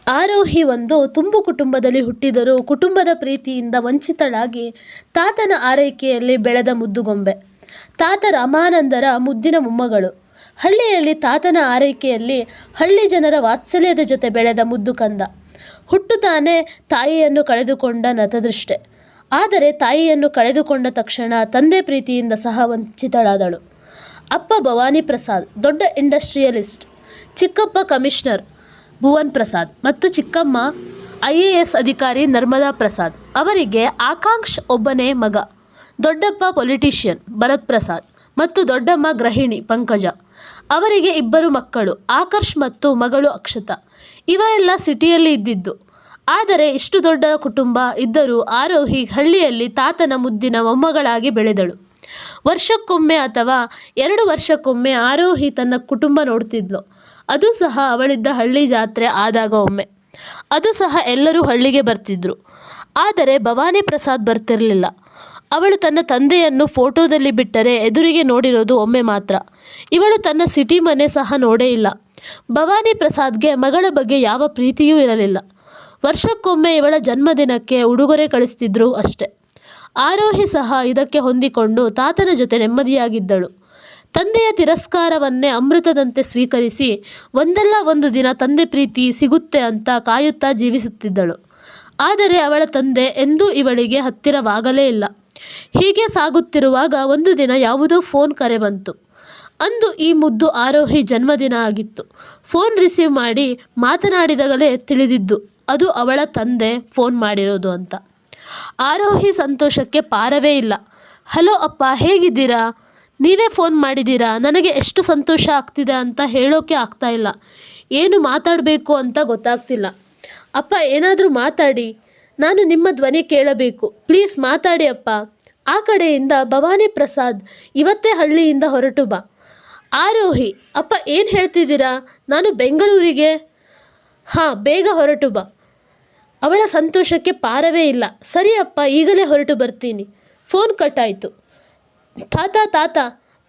ಆರೋಹಿ ಒಂದು ತುಂಬು ಕುಟುಂಬದಲ್ಲಿ ಹುಟ್ಟಿದರೂ ಕುಟುಂಬದ ಪ್ರೀತಿಯಿಂದ ವಂಚಿತಳಾಗಿ ತಾತನ ಆರೈಕೆಯಲ್ಲಿ ಬೆಳೆದ ಮುದ್ದುಗೊಂಬೆ. ತಾತ ರಾಮಾನಂದರ ಮುದ್ದಿನ ಮೊಮ್ಮಗಳು. ಹಳ್ಳಿಯಲ್ಲಿ ತಾತನ ಆರೈಕೆಯಲ್ಲಿ ಹಳ್ಳಿ ಜನರ ವಾತ್ಸಲ್ಯದ ಜೊತೆ ಬೆಳೆದ ಮುದ್ದು ಕಂದ. ಹುಟ್ಟುತ್ತಾನೆ ತಾಯಿಯನ್ನು ಕಳೆದುಕೊಂಡ ನತದೃಷ್ಟೆ. ಆದರೆ ತಾಯಿಯನ್ನು ಕಳೆದುಕೊಂಡ ತಕ್ಷಣ ತಂದೆ ಪ್ರೀತಿಯಿಂದ ಸಹ ವಂಚಿತಳಾದಳು. ಅಪ್ಪ ಭವಾನಿ ಪ್ರಸಾದ್ ದೊಡ್ಡ ಇಂಡಸ್ಟ್ರಿಯಲಿಸ್ಟ್, ಚಿಕ್ಕಪ್ಪ ಕಮಿಷನರ್ ಭುವನ್ ಪ್ರಸಾದ್ ಮತ್ತು ಚಿಕ್ಕಮ್ಮ IAS ಅಧಿಕಾರಿ ನರ್ಮದಾ ಪ್ರಸಾದ್. ಅವರಿಗೆ ಆಕಾಂಕ್ಷ್ ಒಬ್ಬನೇ ಮಗ. ದೊಡ್ಡಪ್ಪ ಪೊಲಿಟಿಷಿಯನ್ ಭರತ್ ಪ್ರಸಾದ್ ಮತ್ತು ದೊಡ್ಡಮ್ಮ ಗೃಹಿಣಿ ಪಂಕಜ. ಅವರಿಗೆ ಇಬ್ಬರು ಮಕ್ಕಳು, ಆಕರ್ಷ್ ಮತ್ತು ಮಗಳು ಅಕ್ಷತಾ. ಇವರೆಲ್ಲ ಸಿಟಿಯಲ್ಲಿ ಇದ್ದಿದ್ದು. ಆದರೆ ಇಷ್ಟು ದೊಡ್ಡ ಕುಟುಂಬ ಇದ್ದರೂ ಆರೋಹಿ ಹಳ್ಳಿಯಲ್ಲಿ ತಾತನ ಮುದ್ದಿನ ಮೊಮ್ಮಗಳಾಗಿ ಬೆಳೆದಳು. ವರ್ಷಕ್ಕೊಮ್ಮೆ ಅಥವಾ 2 ವರ್ಷಕ್ಕೊಮ್ಮೆ ಆರೋಹಿ ತನ್ನ ಕುಟುಂಬ ನೋಡ್ತಿದ್ಲು. ಅದು ಸಹ ಅವಳಿದ್ದ ಹಳ್ಳಿ ಜಾತ್ರೆ ಆದಾಗ ಒಮ್ಮೆ. ಅದು ಸಹ ಎಲ್ಲರೂ ಹಳ್ಳಿಗೆ ಬರ್ತಿದ್ರು. ಆದರೆ ಭವಾನಿ ಪ್ರಸಾದ್ ಬರ್ತಿರಲಿಲ್ಲ. ಅವಳು ತನ್ನ ತಂದೆಯನ್ನು ಫೋಟೋದಲ್ಲಿ ಬಿಟ್ಟರೆ ಎದುರಿಗೆ ನೋಡಿರೋದು ಒಮ್ಮೆ ಮಾತ್ರ. ಇವಳು ತನ್ನ ಸಿಟಿ ಮನೆ ಸಹ ನೋಡೇ ಇಲ್ಲ. ಭವಾನಿ ಪ್ರಸಾದ್ಗೆ ಮಗಳ ಬಗ್ಗೆ ಯಾವ ಪ್ರೀತಿಯೂ ಇರಲಿಲ್ಲ. ವರ್ಷಕ್ಕೊಮ್ಮೆ ಇವಳ ಜನ್ಮದಿನಕ್ಕೆ ಉಡುಗೊರೆ ಕಳಿಸ್ತಿದ್ರು ಅಷ್ಟೆ. ಆರೋಹಿ ಸಹ ಇದಕ್ಕೆ ಹೊಂದಿಕೊಂಡು ತಾತನ ಜೊತೆ ನೆಮ್ಮದಿಯಾಗಿದ್ದಳು. ತಂದೆಯ ತಿರಸ್ಕಾರವನ್ನೇ ಅಮೃತದಂತೆ ಸ್ವೀಕರಿಸಿ ಒಂದಲ್ಲ ಒಂದು ದಿನ ತಂದೆ ಪ್ರೀತಿ ಸಿಗುತ್ತೆ ಅಂತ ಕಾಯುತ್ತಾ ಜೀವಿಸುತ್ತಿದ್ದಳು. ಆದರೆ ಅವಳ ತಂದೆ ಎಂದೂ ಇವಳಿಗೆ ಹತ್ತಿರವಾಗಲೇ ಇಲ್ಲ. ಹೀಗೆ ಸಾಗುತ್ತಿರುವಾಗ ಒಂದು ದಿನ ಯಾವುದೋ ಫೋನ್ ಕರೆ ಬಂತು. ಅಂದು ಈ ಮುದ್ದು ಆರೋಹಿ ಜನ್ಮದಿನ ಆಗಿತ್ತು. ಫೋನ್ ರಿಸೀವ್ ಮಾಡಿ ಮಾತನಾಡಿದಾಗಲೇ ತಿಳಿದಿದ್ದು ಅದು ಅವಳ ತಂದೆ ಫೋನ್ ಮಾಡಿರೋದು ಅಂತ. ಆರೋಹಿ ಸಂತೋಷಕ್ಕೆ ಪಾರವೇ ಇಲ್ಲ. ಹಲೋ ಅಪ್ಪ, ಹೇಗಿದ್ದೀರಾ? ನೀವೇ ಫೋನ್ ಮಾಡಿದ್ದೀರಾ? ನನಗೆ ಎಷ್ಟು ಸಂತೋಷ ಆಗ್ತಿದೆ ಅಂತ ಹೇಳೋಕೆ ಆಗ್ತಾ ಇಲ್ಲ. ಏನು ಮಾತಾಡಬೇಕು ಅಂತ ಗೊತ್ತಾಗ್ತಿಲ್ಲ. ಅಪ್ಪ, ಏನಾದರೂ ಮಾತಾಡಿ, ನಾನು ನಿಮ್ಮ ಧ್ವನಿ ಕೇಳಬೇಕು. ಪ್ಲೀಸ್ ಮಾತಾಡಿ ಅಪ್ಪ. ಆ ಕಡೆಯಿಂದ ಭವಾನಿ ಪ್ರಸಾದ್, ಇವತ್ತೇ ಹಳ್ಳಿಯಿಂದ ಹೊರಟು ಬಾ. ಆರೋಹಿ, ಅಪ್ಪ ಏನು ಹೇಳ್ತಿದ್ದೀರಾ? ನಾನು ಬೆಂಗಳೂರಿಗೆ. ಹಾಂ, ಬೇಗ ಹೊರಟು ಬಾ. ಅವಳ ಸಂತೋಷಕ್ಕೆ ಪಾರವೇ ಇಲ್ಲ. ಸರಿ ಅಪ್ಪ, ಈಗಲೇ ಹೊರಟು ಬರ್ತೀನಿ. ಫೋನ್ ಕಟ್ ಆಯಿತು. ತಾತ ತಾತ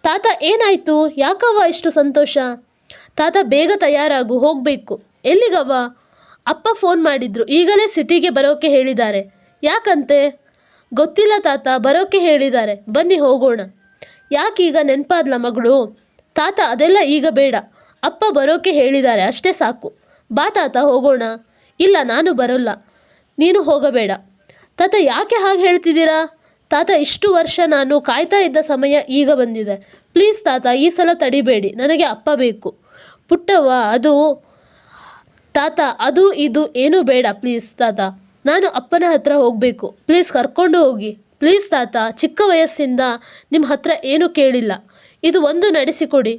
ತಾತ ಏನಾಯಿತು? ಯಾಕವ್ವ ಇಷ್ಟು ಸಂತೋಷ? ತಾತ ಬೇಗ ತಯಾರಾಗು, ಹೋಗಬೇಕು. ಎಲ್ಲಿಗವ್ವ? ಅಪ್ಪ ಫೋನ್ ಮಾಡಿದ್ರು, ಈಗಲೇ ಸಿಟಿಗೆ ಬರೋಕೆ ಹೇಳಿದ್ದಾರೆ. ಯಾಕಂತೆ? ಗೊತ್ತಿಲ್ಲ ತಾತ, ಬರೋಕೆ ಹೇಳಿದ್ದಾರೆ. ಬನ್ನಿ ಹೋಗೋಣ. ಯಾಕೀಗ ನೆನಪಾದ್ಲ ಮಗಳು? ತಾತ ಅದೆಲ್ಲ ಈಗ ಬೇಡ. ಅಪ್ಪ ಬರೋಕೆ ಹೇಳಿದ್ದಾರೆ ಅಷ್ಟೇ ಸಾಕು. ಬಾ ತಾತ ಹೋಗೋಣ. ಇಲ್ಲ, ನಾನು ಬರೋಲ್ಲ, ನೀನು ಹೋಗಬೇಡ. ತಾತ ಯಾಕೆ ಹಾಗೆ ಹೇಳ್ತಿದ್ದೀರಾ? ತಾತ, ಇಷ್ಟು ವರ್ಷ ನಾನು ಕಾಯ್ತಾ ಇದ್ದ ಸಮಯ ಈಗ ಬಂದಿದೆ. ಪ್ಲೀಸ್ ತಾತ, ಈ ಸಲ ತಡಿಬೇಡಿ. ನನಗೆ ಅಪ್ಪ ಬೇಕು. ಪುಟ್ಟವ್ವ, ಅದು ತಾತ, ಅದು ಇದು ಏನೂ ಬೇಡ. ಪ್ಲೀಸ್ ತಾತ, ನಾನು ಅಪ್ಪನ ಹತ್ರ ಹೋಗಬೇಕು. ಪ್ಲೀಸ್ ಕರ್ಕೊಂಡು ಹೋಗಿ. ಪ್ಲೀಸ್ ತಾತ, ಚಿಕ್ಕ ವಯಸ್ಸಿಂದ ನಿಮ್ಮ ಹತ್ರ ಏನೂ ಕೇಳಿಲ್ಲ. ಇದು ಒಂದು ನಡೆಸಿಕೊಡಿ.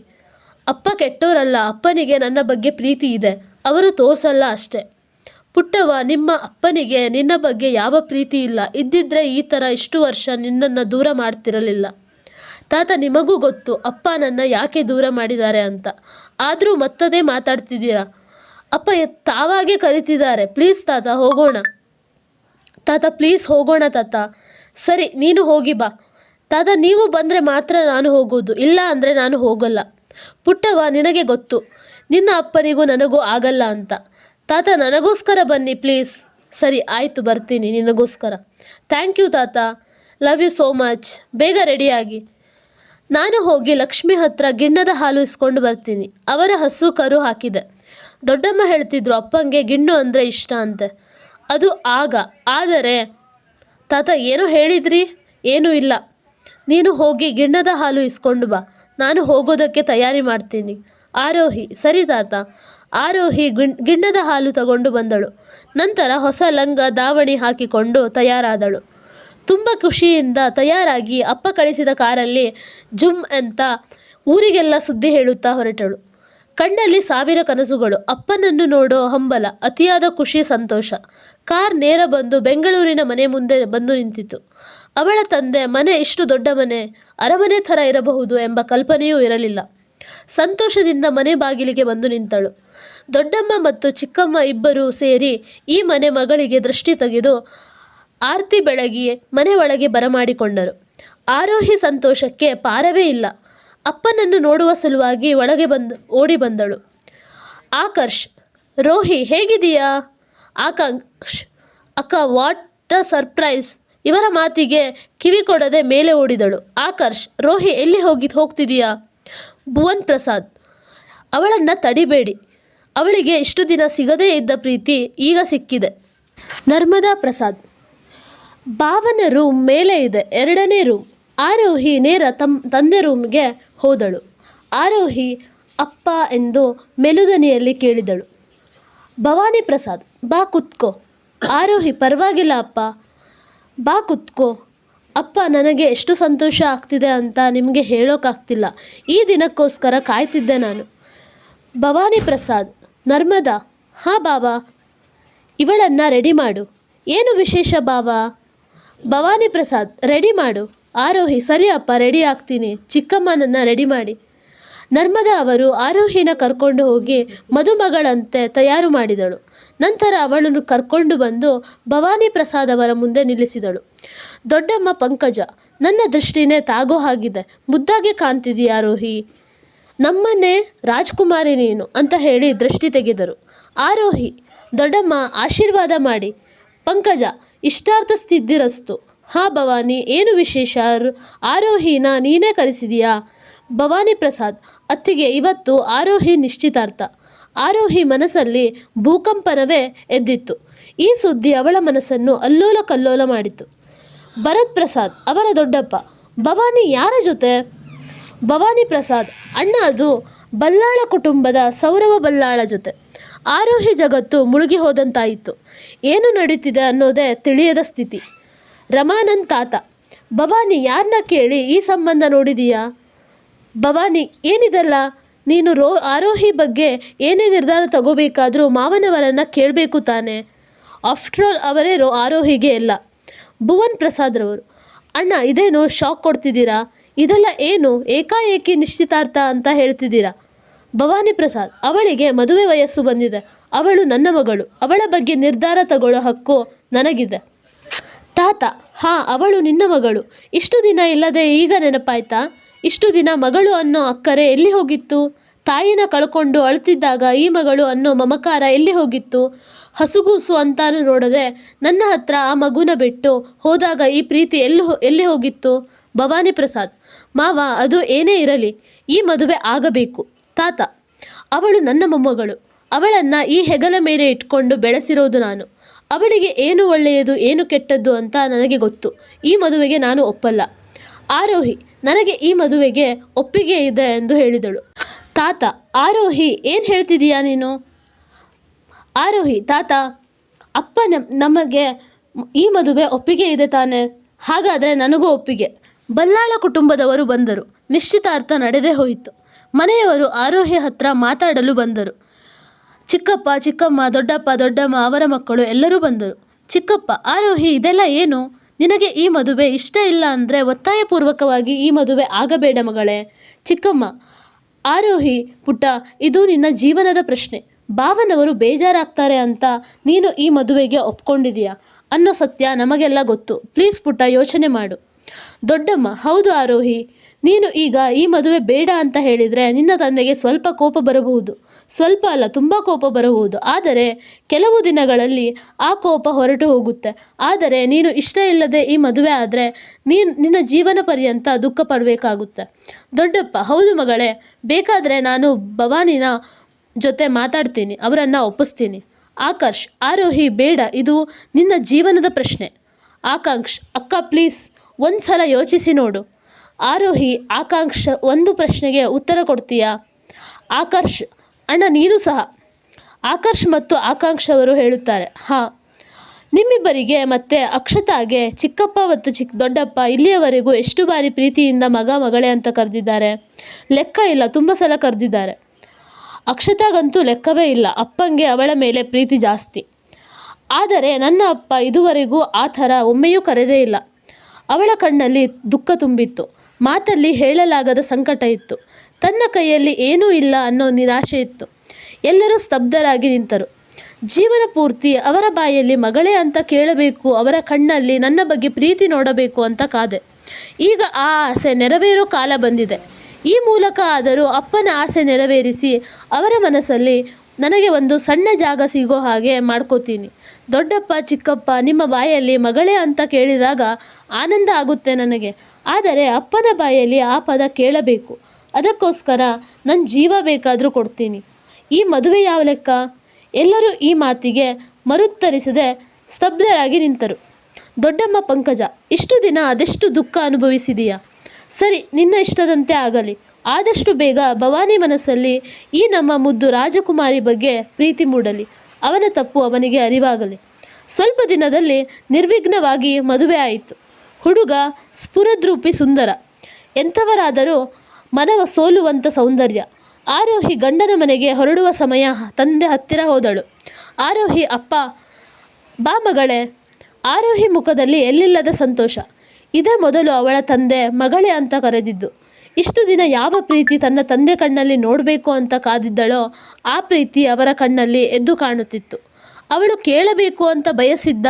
ಅಪ್ಪ ಕೆಟ್ಟೋರಲ್ಲ. ಅಪ್ಪನಿಗೆ ನನ್ನ ಬಗ್ಗೆ ಪ್ರೀತಿ ಇದೆ. ಅವರು ತೋರಿಸಲ್ಲ ಅಷ್ಟೆ. ಪುಟ್ಟವ್ವ, ನಿಮ್ಮ ಅಪ್ಪನಿಗೆ ನಿನ್ನ ಬಗ್ಗೆ ಯಾವ ಪ್ರೀತಿ ಇಲ್ಲ. ಇದ್ದಿದ್ರೆ ಈ ಥರ ಇಷ್ಟು ವರ್ಷ ನಿನ್ನನ್ನು ದೂರ ಮಾಡ್ತಿರಲಿಲ್ಲ. ತಾತ, ನಿಮಗೂ ಗೊತ್ತು ಅಪ್ಪ ನನ್ನ ಯಾಕೆ ದೂರ ಮಾಡಿದ್ದಾರೆ ಅಂತ. ಆದರೂ ಮತ್ತದೇ ಮಾತಾಡ್ತಿದ್ದೀರಾ. ಅಪ್ಪ ತಾವಾಗೆ ಕರಿತಿದ್ದಾರೆ. ಪ್ಲೀಸ್ ತಾತ, ಹೋಗೋಣ. ತಾತ, ಪ್ಲೀಸ್ ಹೋಗೋಣ ತಾತ. ಸರಿ, ನೀನು ಹೋಗಿ ಬಾ. ತಾತ, ನೀವು ಬಂದರೆ ಮಾತ್ರ ನಾನು ಹೋಗೋದು, ಇಲ್ಲ ಅಂದರೆ ನಾನು ಹೋಗಲ್ಲ. ಪುಟ್ಟವ್ವ, ನಿನಗೆ ಗೊತ್ತು ನಿನ್ನ ಅಪ್ಪನಿಗೂ ನನಗೂ ಆಗಲ್ಲ ಅಂತ. ತಾತ, ನನಗೋಸ್ಕರ ಬನ್ನಿ ಪ್ಲೀಸ್. ಸರಿ ಆಯಿತು, ಬರ್ತೀನಿ ನಿನಗೋಸ್ಕರ. ಥ್ಯಾಂಕ್ ಯು ತಾತ, ಲವ್ ಯು ಸೋ ಮಚ್. ಬೇಗ ರೆಡಿಯಾಗಿ. ನಾನು ಹೋಗಿ ಲಕ್ಷ್ಮಿ ಹತ್ರ ಗಿಣ್ಣದ ಹಾಲು ಇಸ್ಕೊಂಡು ಬರ್ತೀನಿ. ಅವರ ಹಸು ಕರು ಹಾಕಿದೆ. ದೊಡ್ಡಮ್ಮ ಹೇಳ್ತಿದ್ರು ಅಪ್ಪಂಗೆ ಗಿಣ್ಣು ಅಂದರೆ ಇಷ್ಟ ಅಂತೆ. ಅದು ಆಗ. ಆದರೆ ತಾತ, ಏನೋ ಹೇಳಿದ್ರಿ? ಏನೂ ಇಲ್ಲ. ನೀನು ಹೋಗಿ ಗಿಣ್ಣದ ಹಾಲು ಇಸ್ಕೊಂಡು ಬಾ. ನಾನು ಹೋಗೋದಕ್ಕೆ ತಯಾರಿ ಮಾಡ್ತೀನಿ. ಆರೋಹಿ, ಸರಿ ತಾತ. ಆರೋಹಿ ಗಿಣ್ಣದ ಹಾಲು ತಗೊಂಡು ಬಂದಳು. ನಂತರ ಹೊಸ ಲಂಗ ದಾವಣಿ ಹಾಕಿಕೊಂಡು ತಯಾರಾದಳು. ತುಂಬ ಖುಷಿಯಿಂದ ತಯಾರಾಗಿ ಅಪ್ಪ ಕಳಿಸಿದ ಕಾರಲ್ಲಿ ಜುಮ್ ಅಂತ ಊರಿಗೆಲ್ಲ ಸುದ್ದಿ ಹೇಳುತ್ತಾ ಹೊರಟಳು. ಕಣ್ಣಲ್ಲಿ ಸಾವಿರ ಕನಸುಗಳು. ಅಪ್ಪನನ್ನು ನೋಡೋ ಹಂಬಲ, ಅತಿಯಾದ ಖುಷಿ, ಸಂತೋಷ. ಕಾರ್ ನೇರ ಬಂದು ಬೆಂಗಳೂರಿನ ಮನೆ ಮುಂದೆ ಬಂದು ನಿಂತಿತು. ಅವಳ ತಂದೆ ಮನೆ ಇಷ್ಟು ದೊಡ್ಡ ಮನೆ, ಅರಮನೆ ಥರ ಇರಬಹುದು ಎಂಬ ಕಲ್ಪನೆಯೂ ಇರಲಿಲ್ಲ. ಸಂತೋಷದಿಂದ ಮನೆ ಬಾಗಿಲಿಗೆ ಬಂದು ನಿಂತಳು. ದೊಡ್ಡಮ್ಮ ಮತ್ತು ಚಿಕ್ಕಮ್ಮ ಇಬ್ಬರೂ ಸೇರಿ ಈ ಮನೆ ಮಗಳಿಗೆ ದೃಷ್ಟಿ ತೆಗೆದು ಆರತಿ ಬೆಳಗಿ ಮನೆ ಒಳಗೆ ಬರಮಾಡಿಕೊಂಡರು. ಆರೋಹಿ ಸಂತೋಷಕ್ಕೆ ಪಾರವೇ ಇಲ್ಲ. ಅಪ್ಪನನ್ನು ನೋಡುವ ಸಲುವಾಗಿ ಒಳಗೆ ಓಡಿ ಬಂದಳು. ಆಕರ್ಷ್ ರೋಹಿ ಹೇಗಿದೀಯಾ? ಆಕಾಂಕ್ಷ್ ಅಕ್ಕ ವಾಟ್ ಅ ಸರ್ಪ್ರೈಸ್. ಇವರ ಮಾತಿಗೆ ಕಿವಿ ಕೊಡದೆ ಮೇಲೆ ಓಡಿದಳು. ಆಕರ್ಷ್ ರೋಹಿ ಎಲ್ಲಿ ಹೋಗ್ತಿದೀಯಾ? ಭುವನ್ ಪ್ರಸಾದ್ ಅವಳನ್ನು ತಡಿಬೇಡಿ. ಅವಳಿಗೆ ಇಷ್ಟು ದಿನ ಸಿಗದೇ ಇದ್ದ ಪ್ರೀತಿ ಈಗ ಸಿಕ್ಕಿದೆ. ನರ್ಮದಾ ಪ್ರಸಾದ್ ಭಾವನ ರೂಮ್ ಮೇಲೆ ಇದೆ, 2ನೇ ರೂಮ್. ಆರೋಹಿ ನೇರ ತಂದೆ ರೂಮ್ಗೆ ಹೋದಳು. ಆರೋಹಿ ಅಪ್ಪ ಎಂದು ಮೆಲುದನಿಯಲ್ಲಿ ಕೇಳಿದಳು. ಭವಾನಿ ಪ್ರಸಾದ್ ಬಾ ಕುತ್ಕೋ. ಆರೋಹಿ ಪರವಾಗಿಲ್ಲ ಅಪ್ಪ, ಬಾ ಕುತ್ಕೋ. ಅಪ್ಪ ನನಗೆ ಎಷ್ಟು ಸಂತೋಷ ಆಗ್ತಿದೆ ಅಂತ ನಿಮಗೆ ಹೇಳೋಕ್ಕಾಗ್ತಿಲ್ಲ. ಈ ದಿನಕ್ಕೋಸ್ಕರ ಕಾಯ್ತಿದ್ದೆ ನಾನು. ಭವಾನಿ ಪ್ರಸಾದ್ ನರ್ಮದಾ ಹಾಂ ಬಾಬಾ, ಇವಳನ್ನು ರೆಡಿ ಮಾಡು. ಏನು ವಿಶೇಷ ಬಾಬಾ? ಭವಾನಿ ಪ್ರಸಾದ್ ರೆಡಿ ಮಾಡು. ಆರೋಹಿ ಸರಿ ಅಪ್ಪ, ರೆಡಿ ಆಗ್ತೀನಿ. ಚಿಕ್ಕಮ್ಮನನ್ನು ರೆಡಿ ಮಾಡಿ. ನರ್ಮದಾ ಅವರು ಆರೋಹಿನ ಕರ್ಕೊಂಡು ಹೋಗಿ ಮದುಮಗಳಂತೆ ತಯಾರು ಮಾಡಿದಳು. ನಂತರ ಅವಳನ್ನು ಕರ್ಕೊಂಡು ಬಂದು ಭವಾನಿ ಪ್ರಸಾದ್ ಅವರ ಮುಂದೆ ನಿಲ್ಲಿಸಿದಳು. ದೊಡ್ಡಮ್ಮ ಪಂಕಜ, ನನ್ನ ದೃಷ್ಟಿನೇ ತಾಗೋ ಹಾಗಿದೆ, ಮುದ್ದಾಗಿ ಕಾಣ್ತಿದೀಯ ಆರೋಹಿ, ನಮ್ಮನ್ನೇ ರಾಜ್ಕುಮಾರಿ ನೀನು ಅಂತ ಹೇಳಿ ದೃಷ್ಟಿ ತೆಗೆದರು. ಆರೋಹಿ ದೊಡ್ಡಮ್ಮ ಆಶೀರ್ವಾದ ಮಾಡಿ. ಪಂಕಜ ಇಷ್ಟಾರ್ಥ ಸಿದ್ಧಿರಸ್ತು. ಹಾಂ ಭವಾನಿ, ಏನು ವಿಶೇಷ? ಆರೋಹಿನ ನೀನೇ ಕರೆಸಿದೀಯಾ? ಭವಾನಿ ಪ್ರಸಾದ್ ಅತ್ತಿಗೆ ಇವತ್ತು ಆರೋಹಿ ನಿಶ್ಚಿತಾರ್ಥ. ಆರೋಹಿ ಮನಸ್ಸಲ್ಲಿ ಭೂಕಂಪನವೇ ಎದ್ದಿತ್ತು. ಈ ಸುದ್ದಿ ಅವಳ ಮನಸ್ಸನ್ನು ಅಲ್ಲೋಲ ಕಲ್ಲೋಲ ಮಾಡಿತು. ಭರತ್ ಪ್ರಸಾದ್ ಅವರ ದೊಡ್ಡಪ್ಪ, ಭವಾನಿ ಯಾರ ಜೊತೆ? ಭವಾನಿ ಪ್ರಸಾದ್ ಅಣ್ಣ, ಅದು ಬಲ್ಲಾಳ ಕುಟುಂಬದ ಸೌರವ ಬಲ್ಲಾಳ ಜೊತೆ. ಆರೋಹಿ ಜಗತ್ತು ಮುಳುಗಿ ಹೋದಂತಾಯಿತು. ಏನು ನಡೀತಿದೆ ಅನ್ನೋದೇ ತಿಳಿಯದ ಸ್ಥಿತಿ. ರಮಾನಂದ್ ತಾತ, ಭವಾನಿ ಯಾರನ್ನ ಕೇಳಿ ಈ ಸಂಬಂಧ ನೋಡಿದೀಯಾ? ಭವಾನಿ ಏನಿದೆಲ್ಲ? ನೀನು ಆರೋಹಿ ಬಗ್ಗೆ ಏನೇ ನಿರ್ಧಾರ ತಗೋಬೇಕಾದ್ರೂ ಮಾವನವರನ್ನು ಕೇಳಬೇಕು ತಾನೆ. ಆಫ್ಟರ್ ಆಲ್ ಅವರೇ ಆರೋಹಿಗೆ ಎಲ್ಲ. ಭುವನ್ ಪ್ರಸಾದ್ರವರು, ಅಣ್ಣ ಇದೇನು ಶಾಕ್ ಕೊಡ್ತಿದ್ದೀರಾ? ಇದೆಲ್ಲ ಏನು ಏಕಾಏಕಿ ನಿಶ್ಚಿತಾರ್ಥ ಅಂತ ಹೇಳ್ತಿದ್ದೀರಾ? ಭವಾನಿ ಪ್ರಸಾದ್, ಅವಳಿಗೆ ಮದುವೆ ವಯಸ್ಸು ಬಂದಿದೆ. ಅವಳು ನನ್ನ ಮಗಳು. ಅವಳ ಬಗ್ಗೆ ನಿರ್ಧಾರ ತಗೊಳ್ಳೋ ಹಕ್ಕು ನನಗಿದೆ. ತಾತ, ಹಾಂ, ಅವಳು ನಿನ್ನ ಮಗಳು. ಇಷ್ಟು ದಿನ ಇಲ್ಲದೆ ಈಗ ನೆನಪಾಯ್ತಾ? ಇಷ್ಟು ದಿನ ಮಗಳು ಅನ್ನೋ ಅಕ್ಕರೆ ಎಲ್ಲಿ ಹೋಗಿತ್ತು? ತಾಯಿನ ಕಳ್ಕೊಂಡು ಅಳ್ತಿದ್ದಾಗ ಈ ಮಗಳು ಅನ್ನೋ ಮಮಕಾರ ಎಲ್ಲಿ ಹೋಗಿತ್ತು? ಹಸುಗೂಸು ಅಂತಾನು ನೋಡದೆ ನನ್ನ ಹತ್ರ ಆ ಮಗುನ ಬಿಟ್ಟು ಹೋದಾಗ ಈ ಪ್ರೀತಿ ಎಲ್ಲಿ ಹೋಗಿತ್ತು? ಭವಾನಿ ಪ್ರಸಾದ್, ಮಾವ ಅದು ಏನೇ ಇರಲಿ, ಈ ಮದುವೆ ಆಗಬೇಕು. ತಾತ, ಅವಳು ನನ್ನ ಮೊಮ್ಮಗಳು. ಅವಳನ್ನು ಈ ಹೆಗಲ ಮೇಲೆ ಇಟ್ಕೊಂಡು ಬೆಳೆಸಿರೋದು ನಾನು. ಅವಳಿಗೆ ಏನು ಒಳ್ಳೆಯದು ಏನು ಕೆಟ್ಟದ್ದು ಅಂತ ನನಗೆ ಗೊತ್ತು. ಈ ಮದುವೆಗೆ ನಾನು ಒಪ್ಪಲ್ಲ. ಆರೋಹಿ, ನನಗೆ ಈ ಮದುವೆಗೆ ಒಪ್ಪಿಗೆ ಇದೆ ಎಂದು ಹೇಳಿದಳು. ತಾತ, ಆರೋಹಿ ಏನು ಹೇಳ್ತಿದೀಯಾ ನೀನು? ಆರೋಹಿ, ತಾತ, ಅಪ್ಪ ನಮಗೆ ಈ ಮದುವೆ ಒಪ್ಪಿಗೆ ಇದೆ ತಾನೆ? ಹಾಗಾದರೆ ನನಗೂ ಒಪ್ಪಿಗೆ. ಬಲ್ಲಾಳ ಕುಟುಂಬದವರು ಬಂದರು. ನಿಶ್ಚಿತಾರ್ಥ ನಡೆದೇ ಹೋಯಿತು. ಮನೆಯವರು ಆರೋಹಿ ಹತ್ರ ಮಾತಾಡಲು ಬಂದರು. ಚಿಕ್ಕಪ್ಪ, ಚಿಕ್ಕಮ್ಮ, ದೊಡ್ಡಪ್ಪ, ದೊಡ್ಡಮ್ಮ, ಅವರ ಮಕ್ಕಳು ಎಲ್ಲರೂ ಬಂದರು. ಚಿಕ್ಕಪ್ಪ, ಆರೋಹಿ ಇದೆಲ್ಲ ಏನು? ನಿನಗೆ ಈ ಮದುವೆ ಇಷ್ಟ ಇಲ್ಲ ಅಂದರೆ ಒತ್ತಾಯಪೂರ್ವಕವಾಗಿ ಈ ಮದುವೆ ಆಗಬೇಡ ಮಗಳೇ. ಚಿಕ್ಕಮ್ಮ, ಆರೋಹಿ ಪುಟ್ಟ, ಇದು ನಿನ್ನ ಜೀವನದ ಪ್ರಶ್ನೆ. ಭಾವನವರು ಬೇಜಾರಾಗ್ತಾರೆ ಅಂತ ನೀನು ಈ ಮದುವೆಗೆ ಒಪ್ಕೊಂಡಿದೀಯಾ ಅನ್ನೋ ಸತ್ಯ ನಮಗೆಲ್ಲ ಗೊತ್ತು. ಪ್ಲೀಸ್ ಪುಟ್ಟ, ಯೋಚನೆ ಮಾಡು. ದೊಡ್ಡಮ್ಮ, ಹೌದು ಆರೋಹಿ, ನೀನು ಈಗ ಈ ಮದುವೆ ಬೇಡ ಅಂತ ಹೇಳಿದರೆ ನಿನ್ನ ತಂದೆಗೆ ಸ್ವಲ್ಪ ಕೋಪ ಬರಬಹುದು. ಸ್ವಲ್ಪ ಅಲ್ಲ, ತುಂಬ ಕೋಪ ಬರಬಹುದು. ಆದರೆ ಕೆಲವು ದಿನಗಳಲ್ಲಿ ಆ ಕೋಪ ಹೊರಟು ಹೋಗುತ್ತೆ. ಆದರೆ ನೀನು ಇಷ್ಟ ಇಲ್ಲದೆ ಈ ಮದುವೆ ಆದರೆ ನಿನ್ನ ಜೀವನ ಪರ್ಯಂತ ದುಃಖ ಪಡಬೇಕಾಗುತ್ತೆ. ದೊಡ್ಡಪ್ಪ, ಹೌದು ಮಗಳೇ, ಬೇಕಾದರೆ ನಾನು ಭವಾನಿನ ಜೊತೆ ಮಾತಾಡ್ತೀನಿ, ಅವರನ್ನು ಒಪ್ಪಿಸ್ತೀನಿ. ಆಕರ್ಷ್, ಆರೋಹಿ ಬೇಡ, ಇದು ನಿನ್ನ ಜೀವನದ ಪ್ರಶ್ನೆ. ಆಕಾಂಕ್ಷ್, ಅಕ್ಕ ಪ್ಲೀಸ್ ಒಂದು ಸಲ ಯೋಚಿಸಿ ನೋಡು. ಆರೋಹಿ, ಆಕಾಂಕ್ಷ, ಒಂದು ಪ್ರಶ್ನೆಗೆ ಉತ್ತರ ಕೊಡ್ತೀಯಾ? ಆಕರ್ಷ್, ಅಣ್ಣ ನೀನು ಸಹ. ಆಕರ್ಷ್ ಮತ್ತು ಆಕಾಂಕ್ಷ ಅವರು ಹೇಳುತ್ತಾರೆ, ಹಾಂ. ನಿಮ್ಮಿಬ್ಬರಿಗೆ ಮತ್ತು ಅಕ್ಷತಾಗೆ ಚಿಕ್ಕಪ್ಪ ಮತ್ತು ದೊಡ್ಡಪ್ಪ ಇಲ್ಲಿಯವರೆಗೂ ಎಷ್ಟು ಬಾರಿ ಪ್ರೀತಿಯಿಂದ ಮಗ ಮಗಳೇ ಅಂತ ಕರೆದಿದ್ದಾರೆ? ಲೆಕ್ಕ ಇಲ್ಲ, ತುಂಬ ಸಲ ಕರೆದಿದ್ದಾರೆ. ಅಕ್ಷತಾಗಂತೂ ಲೆಕ್ಕವೇ ಇಲ್ಲ. ಅಪ್ಪಂಗೆ ಅವಳ ಮೇಲೆ ಪ್ರೀತಿ ಜಾಸ್ತಿ. ಆದರೆ ನನ್ನ ಅಪ್ಪ ಇದುವರೆಗೂ ಆ ಥರ ಒಮ್ಮೆಯೂ ಕರೆದೇ ಇಲ್ಲ. ಅವಳ ಕಣ್ಣಲ್ಲಿ ದುಃಖ ತುಂಬಿತ್ತು. ಮಾತಲ್ಲಿ ಹೇಳಲಾಗದ ಸಂಕಟ ಇತ್ತು. ತನ್ನ ಕೈಯಲ್ಲಿ ಏನೂ ಇಲ್ಲ ಅನ್ನೋ ನಿರಾಶೆ ಇತ್ತು. ಎಲ್ಲರೂ ಸ್ತಬ್ಧರಾಗಿ ನಿಂತರು. ಜೀವನ ಪೂರ್ತಿ ಅವರ ಬಾಯಲ್ಲಿ ಮಗಳೇ ಅಂತ ಕೇಳಬೇಕು, ಅವರ ಕಣ್ಣಲ್ಲಿ ನನ್ನ ಬಗ್ಗೆ ಪ್ರೀತಿ ನೋಡಬೇಕು ಅಂತ ಕಾದೆ. ಈಗ ಆ ಆಸೆ ನೆರವೇರೋ ಕಾಲ ಬಂದಿದೆ. ಈ ಮೂಲಕ ಆದರೂ ಅಪ್ಪನ ಆಸೆ ನೆರವೇರಿಸಿ ಅವರ ಮನಸ್ಸಲ್ಲಿ ನನಗೆ ಒಂದು ಸಣ್ಣ ಜಾಗ ಸಿಗೋ ಹಾಗೆ ಮಾಡ್ಕೋತೀನಿ. ದೊಡ್ಡಪ್ಪ ಚಿಕ್ಕಪ್ಪ ನಿಮ್ಮ ಬಾಯಲ್ಲಿ ಮಗಳೇ ಅಂತ ಕೇಳಿದಾಗ ಆನಂದ ಆಗುತ್ತೆ ನನಗೆ. ಆದರೆ ಅಪ್ಪನ ಬಾಯಲ್ಲಿ ಆ ಪದ ಕೇಳಬೇಕು. ಅದಕ್ಕೋಸ್ಕರ ನನ್ನ ಜೀವ ಬೇಕಾದರೂ ಕೊಡ್ತೀನಿ. ಈ ಮದುವೆ ಯಾವ ಲೆಕ್ಕ? ಎಲ್ಲರೂ ಈ ಮಾತಿಗೆ ಮರುತ್ತರಿಸದೆ ಸ್ತಬ್ಧರಾಗಿ ನಿಂತರು. ದೊಡ್ಡಮ್ಮ ಪಂಕಜ, ಇಷ್ಟು ದಿನ ಅದೆಷ್ಟು ದುಃಖ ಅನುಭವಿಸಿದೀಯಾ? ಸರಿ, ನಿನ್ನ ಇಷ್ಟದಂತೆ ಆಗಲಿ. ಆದಷ್ಟು ಬೇಗ ಭವಾನಿ ಮನಸ್ಸಲ್ಲಿ ಈ ನಮ್ಮ ಮುದ್ದು ರಾಜಕುಮಾರಿ ಬಗ್ಗೆ ಪ್ರೀತಿ ಮೂಡಲಿ. ಅವನ ತಪ್ಪು ಅವನಿಗೆ ಅರಿವಾಗಲಿ. ಸ್ವಲ್ಪ ದಿನದಲ್ಲಿ ನಿರ್ವಿಘ್ನವಾಗಿ ಮದುವೆ ಆಯಿತು. ಹುಡುಗ ಸ್ಫುರದ್ರೂಪಿ ಸುಂದರ, ಎಂಥವರಾದರೂ ಮನವ ಸೋಲುವಂಥ ಸೌಂದರ್ಯ. ಆರೋಹಿ ಗಂಡನ ಮನೆಗೆ ಹೊರಡುವ ಸಮಯ ತಂದೆ ಹತ್ತಿರ ಹೋದಳು. ಆರೋಹಿ, ಅಪ್ಪ ಬಾ ಮಗಳೇ. ಆರೋಹಿ ಮುಖದಲ್ಲಿ ಎಲ್ಲಿಲ್ಲದ ಸಂತೋಷ. ಇದೇ ಮೊದಲು ಅವಳ ತಂದೆ ಮಗಳೇ ಅಂತ ಕರೆದಿದ್ದು. ಇಷ್ಟು ದಿನ ಯಾವ ಪ್ರೀತಿ ತನ್ನ ತಂದೆ ಕಣ್ಣಲ್ಲಿ ನೋಡಬೇಕು ಅಂತ ಕಾದಿದ್ದಳೋ ಆ ಪ್ರೀತಿ ಅವರ ಕಣ್ಣಲ್ಲಿ ಎದ್ದು ಕಾಣುತ್ತಿತ್ತು. ಅವಳು ಕೇಳಬೇಕು ಅಂತ ಬಯಸಿದ್ದ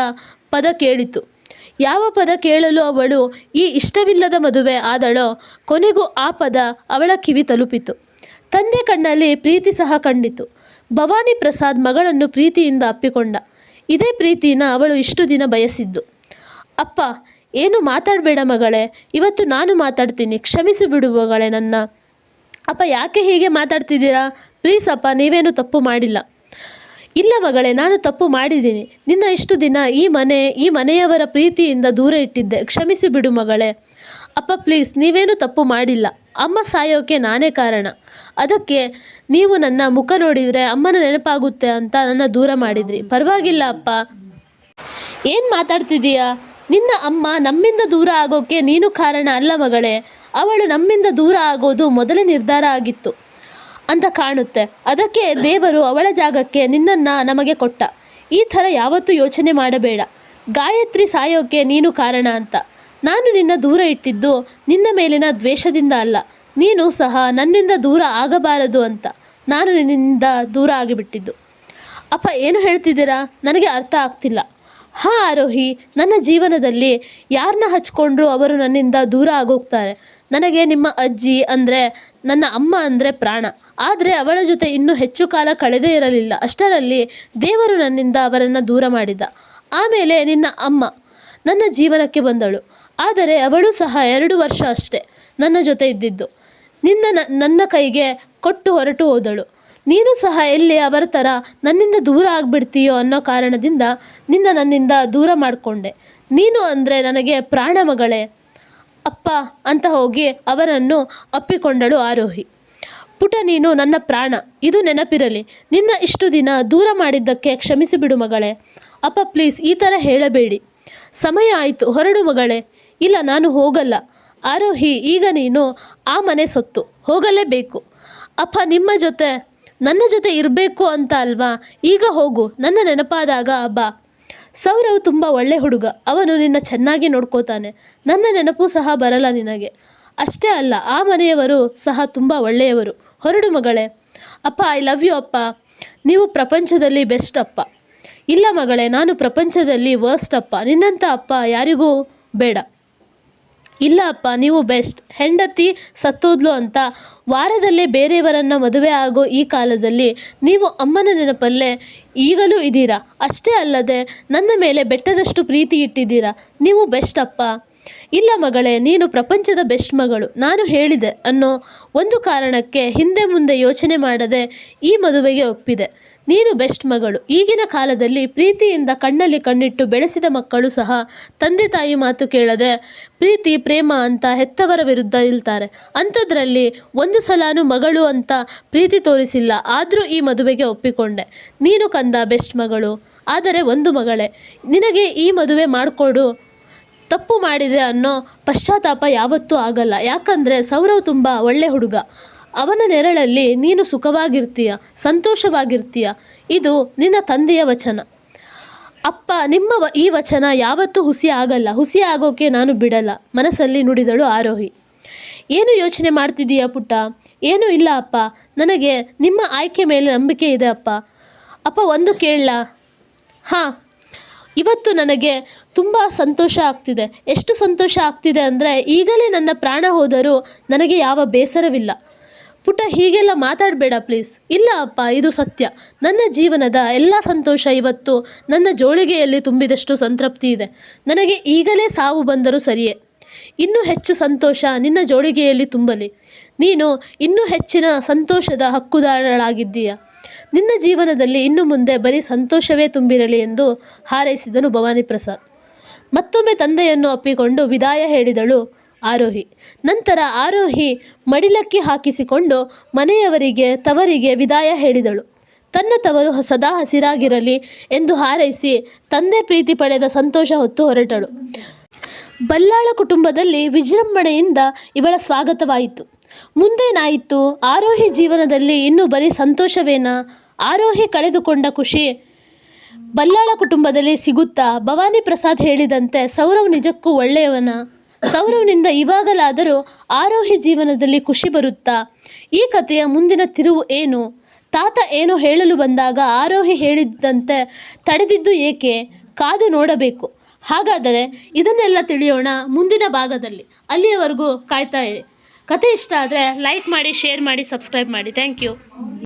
ಪದ ಕೇಳಿತು. ಯಾವ ಪದ ಕೇಳಲು ಅವಳು ಈ ಇಷ್ಟವಿಲ್ಲದ ಮದುವೆ ಆದಳೋ ಕೊನೆಗೂ ಆ ಪದ ಅವಳ ಕಿವಿ ತಲುಪಿತು. ತಂದೆ ಕಣ್ಣಲ್ಲಿ ಪ್ರೀತಿ ಸಹ ಕಂಡಿತು. ಭವಾನಿ ಪ್ರಸಾದ್ ಮಗಳನ್ನು ಪ್ರೀತಿಯಿಂದ ಅಪ್ಪಿಕೊಂಡ. ಇದೇ ಪ್ರೀತಿನ ಅವಳು ಇಷ್ಟು ದಿನ ಬಯಸಿದ್ದು. ಅಪ್ಪ, ಏನು ಮಾತಾಡಬೇಡ ಮಗಳೇ, ಇವತ್ತು ನಾನು ಮಾತಾಡ್ತೀನಿ, ಕ್ಷಮಿಸಿ ಬಿಡು ಮಗಳೇ ನನ್ನ. ಅಪ್ಪ, ಯಾಕೆ ಹೀಗೆ ಮಾತಾಡ್ತಿದ್ದೀರಾ? ಪ್ಲೀಸ್ ಅಪ್ಪ, ನೀವೇನು ತಪ್ಪು ಮಾಡಿಲ್ಲ. ಇಲ್ಲ ಮಗಳೇ, ನಾನು ತಪ್ಪು ಮಾಡಿದ್ದೀನಿ. ನಿನ್ನ ಇಷ್ಟು ದಿನ ಈ ಮನೆಯವರ ಪ್ರೀತಿಯಿಂದ ದೂರ ಇಟ್ಟಿದ್ದೆ, ಕ್ಷಮಿಸಿ ಬಿಡು ಮಗಳೇ. ಅಪ್ಪ ಪ್ಲೀಸ್, ನೀವೇನು ತಪ್ಪು ಮಾಡಿಲ್ಲ. ಅಮ್ಮ ಸಾಯೋಕೆ ನಾನೇ ಕಾರಣ. ಅದಕ್ಕೆ ನೀವು ನನ್ನ ಮುಖ ನೋಡಿದರೆ ಅಮ್ಮನ ನೆನಪಾಗುತ್ತೆ ಅಂತ ನನ್ನ ದೂರ ಮಾಡಿದ್ರಿ. ಪರವಾಗಿಲ್ಲ ಅಪ್ಪ. ಏನು ಮಾತಾಡ್ತಿದ್ದೀಯಾ? ನಿನ್ನ ಅಮ್ಮ ನಮ್ಮಿಂದ ದೂರ ಆಗೋಕ್ಕೆ ನೀನು ಕಾರಣ ಅಲ್ಲ ಮಗಳೇ. ಅವಳು ನಮ್ಮಿಂದ ದೂರ ಆಗೋದು ಮೊದಲೇ ನಿರ್ಧಾರ ಆಗಿತ್ತು ಅಂತ ಕಾಣುತ್ತೆ. ಅದಕ್ಕೆ ದೇವರು ಅವಳ ಜಾಗಕ್ಕೆ ನಿನ್ನನ್ನು ನಮಗೆ ಕೊಟ್ಟ. ಈ ಥರ ಯಾವತ್ತೂ ಯೋಚನೆ ಮಾಡಬೇಡ. ಗಾಯತ್ರಿ ಸಾಯೋಕೆ ನೀನು ಕಾರಣ ಅಂತ. ನಾನು ನಿನ್ನ ದೂರ ಇಟ್ಟಿದ್ದು ನಿನ್ನ ಮೇಲಿನ ದ್ವೇಷದಿಂದ ಅಲ್ಲ. ನೀನು ಸಹ ನನ್ನಿಂದ ದೂರ ಆಗಬಾರದು ಅಂತ ನಾನು ನಿನ್ನಿಂದ ದೂರ ಆಗಿಬಿಟ್ಟಿದ್ದು. ಅಪ್ಪ, ಏನು ಹೇಳ್ತಿದ್ದೀರಾ? ನನಗೆ ಅರ್ಥ ಆಗ್ತಿಲ್ಲ. ಹಾಂ ಆರೋಹಿ, ನನ್ನ ಜೀವನದಲ್ಲಿ ಯಾರನ್ನ ಹಚ್ಕೊಂಡ್ರೂ ಅವರು ನನ್ನಿಂದ ದೂರ ಆಗೋಗ್ತಾರೆ. ನನಗೆ ನಿಮ್ಮ ಅಜ್ಜಿ ಅಂದರೆ, ನನ್ನ ಅಮ್ಮ ಅಂದರೆ ಪ್ರಾಣ. ಆದರೆ ಅವಳ ಜೊತೆ ಇನ್ನೂ ಹೆಚ್ಚು ಕಾಲ ಕಳೆದೇ ಇರಲಿಲ್ಲ. ಅಷ್ಟರಲ್ಲಿ ದೇವರು ನನ್ನಿಂದ ಅವರನ್ನು ದೂರ ಮಾಡಿದ. ಆಮೇಲೆ ನಿನ್ನ ಅಮ್ಮ ನನ್ನ ಜೀವನಕ್ಕೆ ಬಂದಳು. ಆದರೆ ಅವಳು ಸಹ 2 ವರ್ಷ ಅಷ್ಟೇ ನನ್ನ ಜೊತೆ ಇದ್ದಿದ್ದು. ನನ್ನ ಕೈಗೆ ಕೊಟ್ಟು ಹೊರಟು ಹೋದಳು. ನೀನು ಸಹ ಎಲ್ಲಿ ಅವರ ಥರ ನನ್ನಿಂದ ದೂರ ಆಗಿಬಿಡ್ತೀಯೋ ಅನ್ನೋ ಕಾರಣದಿಂದ ನನ್ನಿಂದ ದೂರ ಮಾಡಿಕೊಂಡೆ. ನೀನು ಅಂದರೆ ನನಗೆ ಪ್ರಾಣ ಮಗಳೇ. ಅಪ್ಪ ಅಂತ ಹೋಗಿ ಅವರನ್ನು ಅಪ್ಪಿಕೊಂಡಳು ಆರೋಹಿ. ಪುಟ, ನೀನು ನನ್ನ ಪ್ರಾಣ, ಇದು ನೆನಪಿರಲಿ. ನಿನ್ನ ಇಷ್ಟು ದಿನ ದೂರ ಮಾಡಿದ್ದಕ್ಕೆ ಕ್ಷಮಿಸಿಬಿಡು ಮಗಳೇ. ಅಪ್ಪ ಪ್ಲೀಸ್, ಈ ಥರ ಹೇಳಬೇಡಿ. ಸಮಯ ಆಯಿತು, ಹೊರಡು ಮಗಳೇ. ಇಲ್ಲ, ನಾನು ಹೋಗಲ್ಲ ಆರೋಹಿ. ಈಗ ನೀನು ಆ ಮನೆ ಸೊತ್ತು, ಹೋಗಲೇಬೇಕು. ಅಪ್ಪ, ನನ್ನ ಜೊತೆ ಇರಬೇಕು ಅಂತ ಅಲ್ವಾ? ಈಗ ಹೋಗು, ನನ್ನ ನೆನಪಾದಾಗ ಬಾ. ಸೌರವ್ ತುಂಬ ಒಳ್ಳೆ ಹುಡುಗ. ಅವನು ನಿನ್ನ ಚೆನ್ನಾಗಿ ನೋಡ್ಕೋತಾನೆ. ನನ್ನ ನೆನಪು ಸಹ ಬರಲ್ಲ ನಿನಗೆ. ಅಷ್ಟೇ ಅಲ್ಲ, ಆ ಮನೆಯವರು ಸಹ ತುಂಬ ಒಳ್ಳೆಯವರು. ಹೊರಡು ಮಗಳೇ. ಅಪ್ಪ, ಐ ಲವ್ ಯು ಅಪ್ಪ. ನೀವು ಪ್ರಪಂಚದಲ್ಲಿ ಬೆಸ್ಟ್ ಅಪ್ಪ. ಇಲ್ಲ ಮಗಳೇ, ನಾನು ಪ್ರಪಂಚದಲ್ಲಿ ವರ್ಸ್ಟ್ ಅಪ್ಪ. ನಿನ್ನಂಥ ಅಪ್ಪ ಯಾರಿಗೂ ಬೇಡ. ಇಲ್ಲ ಅಪ್ಪ, ನೀವು ಬೆಸ್ಟ್. ಹೆಂಡತಿ ಸತ್ತೋದ್ಲು ಅಂತ ವಾರದಲ್ಲೇ ಬೇರೆಯವರನ್ನು ಮದುವೆ ಆಗೋ ಈ ಕಾಲದಲ್ಲಿ ನೀವು ಅಮ್ಮನ ನೆನಪಲ್ಲೇ ಈಗಲೂ ಇದ್ದೀರಾ. ಅಷ್ಟೇ ಅಲ್ಲದೆ ನನ್ನ ಮೇಲೆ ಬೆಟ್ಟದಷ್ಟು ಪ್ರೀತಿ ಇಟ್ಟಿದ್ದೀರಾ. ನೀವು ಬೆಸ್ಟ್ ಅಪ್ಪ. ಇಲ್ಲ ಮಗಳೇ, ನೀನು ಪ್ರಪಂಚದ ಬೆಸ್ಟ್ ಮಗಳು. ನಾನು ಹೇಳಿದೆ ಅನ್ನೋ ಒಂದು ಕಾರಣಕ್ಕೆ ಹಿಂದೆ ಮುಂದೆ ಯೋಚನೆ ಮಾಡದೆ ಈ ಮದುವೆಗೆ ಒಪ್ಪಿದೆ. ನೀನು ಬೆಸ್ಟ್ ಮಗಳು. ಈಗಿನ ಕಾಲದಲ್ಲಿ ಪ್ರೀತಿಯಿಂದ ಕಣ್ಣಲ್ಲಿ ಕಣ್ಣಿಟ್ಟು ಬೆಳೆಸಿದ ಮಕ್ಕಳು ಸಹ ತಂದೆ ತಾಯಿ ಮಾತು ಕೇಳದೆ ಪ್ರೀತಿ ಪ್ರೇಮ ಅಂತ ಹೆತ್ತವರ ವಿರುದ್ಧ ನಿಲ್ತಾರೆ. ಅಂಥದ್ರಲ್ಲಿ ಒಂದು ಸಲಾನು ಮಗಳು ಅಂತ ಪ್ರೀತಿ ತೋರಿಸಿಲ್ಲ. ಆದರೂ ಈ ಮದುವೆಗೆ ಒಪ್ಪಿಕೊಂಡೆ. ನೀನು ಕಂದ ಬೆಸ್ಟ್ ಮಗಳು. ಆದರೆ ಒಂದು ಮಗಳೇ, ನಿನಗೆ ಈ ಮದುವೆ ಮಾಡಿಕೊಡು. ತಪ್ಪು ಮಾಡಿದೆ ಅನ್ನೋ ಪಶ್ಚಾತ್ತಾಪ ಯಾವತ್ತೂ ಆಗಲ್ಲ. ಯಾಕಂದರೆ ಸೌರವ್ ತುಂಬ ಒಳ್ಳೆ ಹುಡುಗ. ಅವನ ನೆರಳಲ್ಲಿ ನೀನು ಸುಖವಾಗಿರ್ತೀಯ, ಸಂತೋಷವಾಗಿರ್ತೀಯ. ಇದು ನಿನ್ನ ತಂದೆಯ ವಚನ. ಅಪ್ಪ, ನಿಮ್ಮ ಈ ವಚನ ಯಾವತ್ತೂ ಹುಸಿ ಆಗಲ್ಲ. ಹುಸಿ ಆಗೋಕೆ ನಾನು ಬಿಡಲ್ಲ, ಮನಸ್ಸಲ್ಲಿ ನುಡಿದಳು ಆರೋಹಿ. ಏನು ಯೋಚನೆ ಮಾಡ್ತಿದ್ದೀಯಾ ಪುಟ್ಟ? ಏನೂ ಇಲ್ಲ ಅಪ್ಪ. ನನಗೆ ನಿಮ್ಮ ಆಯ್ಕೆ ಮೇಲೆ ನಂಬಿಕೆ ಇದೆ ಅಪ್ಪ. ಅಪ್ಪ, ಒಂದು ಕೇಳಲಾ? ಹಾಂ. ಇವತ್ತು ನನಗೆ ತುಂಬ ಸಂತೋಷ ಆಗ್ತಿದೆ. ಎಷ್ಟು ಸಂತೋಷ ಆಗ್ತಿದೆ ಅಂದರೆ ಈಗಲೇ ನನ್ನ ಪ್ರಾಣ ಹೋದರೂ ನನಗೆ ಯಾವ ಬೇಸರವಿಲ್ಲ. ಪುಟ್ಟ ಹೀಗೆಲ್ಲ ಮಾತಾಡಬೇಡ ಪ್ಲೀಸ್. ಇಲ್ಲ ಅಪ್ಪ, ಇದು ಸತ್ಯ. ನನ್ನ ಜೀವನದ ಎಲ್ಲ ಸಂತೋಷ ಇವತ್ತು ನನ್ನ ಜೋಳಿಗೆಯಲ್ಲಿ ತುಂಬಿದಷ್ಟು ಸಂತೃಪ್ತಿ ಇದೆ. ನನಗೆ ಈಗಲೇ ಸಾವು ಬಂದರೂ ಸರಿಯೇ. ಇನ್ನೂ ಹೆಚ್ಚು ಸಂತೋಷ ನಿನ್ನ ಜೋಳಿಗೆಯಲ್ಲಿ ತುಂಬಲಿ. ನೀನು ಇನ್ನೂ ಹೆಚ್ಚಿನ ಸಂತೋಷದ ಹಕ್ಕುದಾರಳಾಗಿದ್ದೀಯ. ನಿನ್ನ ಜೀವನದಲ್ಲಿ ಇನ್ನು ಮುಂದೆ ಬರೀ ಸಂತೋಷವೇ ತುಂಬಿರಲಿ ಎಂದು ಹಾರೈಸಿದನು ಭವಾನಿ ಪ್ರಸಾದ್. ಮತ್ತೊಮ್ಮೆ ತಂದೆಯನ್ನು ಅಪ್ಪಿಕೊಂಡು ವಿದಾಯ ಹೇಳಿದಳು ಆರೋಹಿ. ನಂತರ ಆರೋಹಿ ಮಡಿಲಕ್ಕಿ ಹಾಕಿಸಿಕೊಂಡು ಮನೆಯವರಿಗೆ ತವರಿಗೆ ವಿದಾಯ ಹೇಳಿದಳು. ತನ್ನ ತವರು ಸದಾ ಹಸಿರಾಗಿರಲಿ ಎಂದು ಹಾರೈಸಿ ತಂದೆ ಪ್ರೀತಿ ಪಡೆದ ಸಂತೋಷ ಹೊತ್ತು ಹೊರಟಳು. ಬಲ್ಲಾಳ ಕುಟುಂಬದಲ್ಲಿ ವಿಜೃಂಭಣೆಯಿಂದ ಇವಳ ಸ್ವಾಗತವಾಯಿತು. ಮುಂದೇನಾಯಿತು? ಆರೋಹಿ ಜೀವನದಲ್ಲಿ ಇನ್ನೂ ಬರೀ ಸಂತೋಷವೇನಾ? ಆರೋಹಿ ಕಳೆದುಕೊಂಡ ಖುಷಿ ಬಲ್ಲಾಳ ಕುಟುಂಬದಲ್ಲಿ ಸಿಗುತ್ತಾ? ಭವಾನಿ ಪ್ರಸಾದ್ ಹೇಳಿದಂತೆ ಸೌರವ್ ನಿಜಕ್ಕೂ ಒಳ್ಳೆಯವನ? ಸೌರವ್ನಿಂದ ಇವಾಗಲಾದರೂ ಆರೋಹಿ ಜೀವನದಲ್ಲಿ ಖುಷಿ ಬರುತ್ತಾ? ಈ ಕಥೆಯ ಮುಂದಿನ ತಿರುವು ಏನು? ತಾತ ಏನು ಹೇಳಲು ಬಂದಾಗ ಆರೋಹಿ ಹೇಳಿದಂತೆ ತಡೆದಿದ್ದು ಏಕೆ? ಕಾದು ನೋಡಬೇಕು. ಹಾಗಾದರೆ ಇದನ್ನೆಲ್ಲ ತಿಳಿಯೋಣ ಮುಂದಿನ ಭಾಗದಲ್ಲಿ. ಅಲ್ಲಿಯವರೆಗೂ ಕಾಯ್ತಾ ಇರಿ. ಕತೆ ಇಷ್ಟ ಆದರೆ ಲೈಕ್ ಮಾಡಿ, ಶೇರ್ ಮಾಡಿ, ಸಬ್ಸ್ಕ್ರೈಬ್ ಮಾಡಿ. Thank you.